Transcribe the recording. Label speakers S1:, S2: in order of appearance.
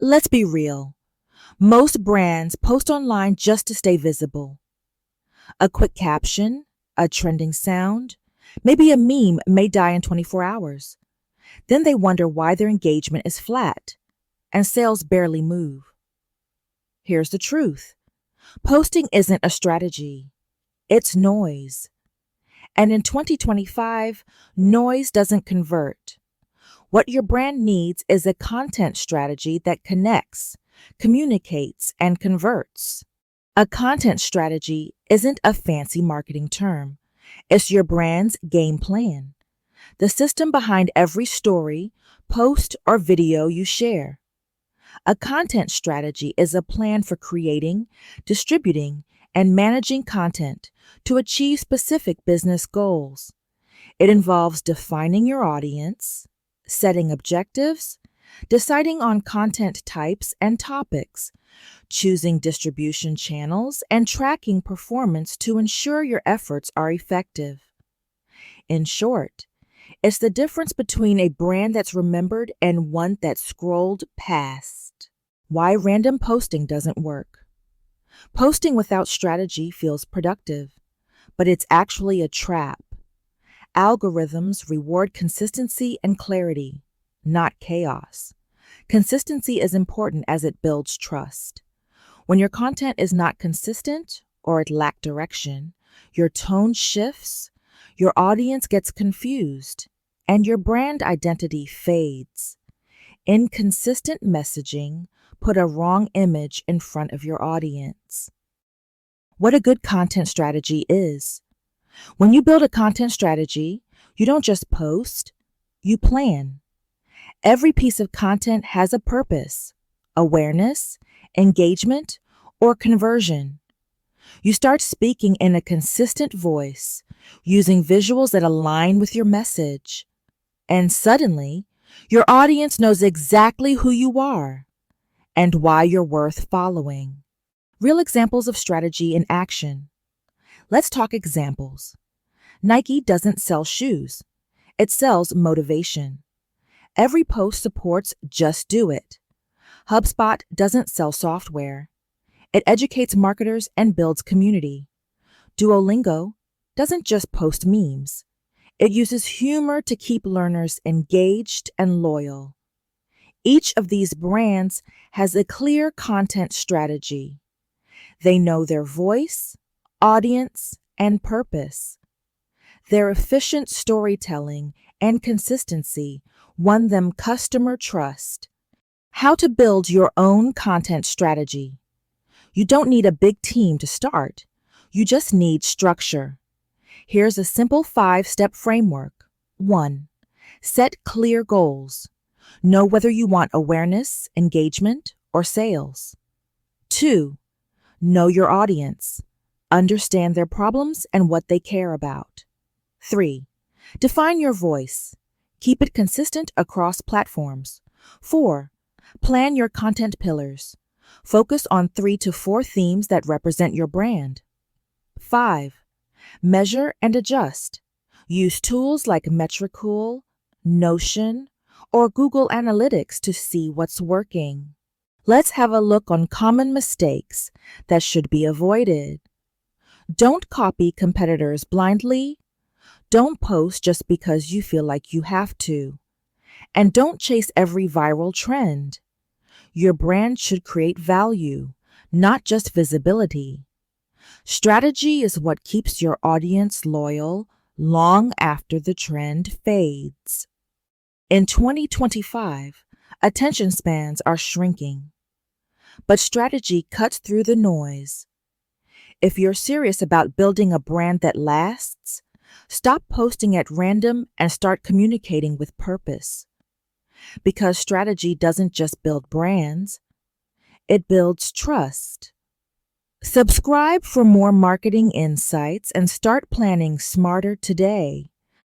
S1: Let's be real. Most brands post online just to stay visible. A quick caption, a trending sound, maybe a meme may die in 24 hours. Then they wonder why their engagement is flat and sales barely move. Here's the truth. Posting isn't a strategy. It's noise. And in 2025, noise doesn't convert. What your brand needs is a content strategy that connects, communicates, and converts. A content strategy isn't a fancy marketing term. It's your brand's game plan, the system behind every story, post, or video you share. A content strategy is a plan for creating, distributing, and managing content to achieve specific business goals. It involves defining your audience, setting objectives, deciding on content types and topics, choosing distribution channels, and tracking performance to ensure your efforts are effective. In short, it's the difference between a brand that's remembered and one that's scrolled past. Why random posting doesn't work. Posting without strategy feels productive, but it's actually a trap. Algorithms reward consistency and clarity, not chaos. Consistency is important as it builds trust. When your content is not consistent or it lacks direction, your tone shifts, your audience gets confused, and your brand identity fades. Inconsistent messaging put a wrong image in front of your audience. What a good content strategy is. When you build a content strategy, you don't just post, you plan. Every piece of content has a purpose, awareness, engagement, or conversion. You start speaking in a consistent voice, using visuals that align with your message. And suddenly, your audience knows exactly who you are and why you're worth following. Real examples of strategy in action. Let's talk examples. Nike doesn't sell shoes. It sells motivation. Every post supports Just Do It. HubSpot doesn't sell software. It educates marketers and builds community. Duolingo doesn't just post memes. It uses humor to keep learners engaged and loyal. Each of these brands has a clear content strategy. They know their voice, audience, and purpose. Their efficient storytelling and consistency won them customer trust. How to build your own content strategy. You don't need a big team to start. You just need structure. Here's a simple 5-step framework. 1. Set clear goals. Know whether you want awareness, engagement, or sales. 2. Know your audience. Understand their problems and what they care about. 3. Define your voice. Keep it consistent across platforms. 4. Plan your content pillars. Focus on 3 to 4 themes that represent your brand. 5. Measure and adjust. Use tools like Metricool, Notion, or Google Analytics to see what's working. Let's have a look on common mistakes that should be avoided. Don't copy competitors blindly. Don't post just because you feel like you have to. And don't chase every viral trend. Your brand should create value, not just visibility. Strategy is what keeps your audience loyal long after the trend fades. In 2025, attention spans are shrinking, but strategy cuts through the noise. If you're serious about building a brand that lasts, stop posting at random and start communicating with purpose. Because strategy doesn't just build brands, it builds trust. Subscribe for more marketing insights and start planning smarter today.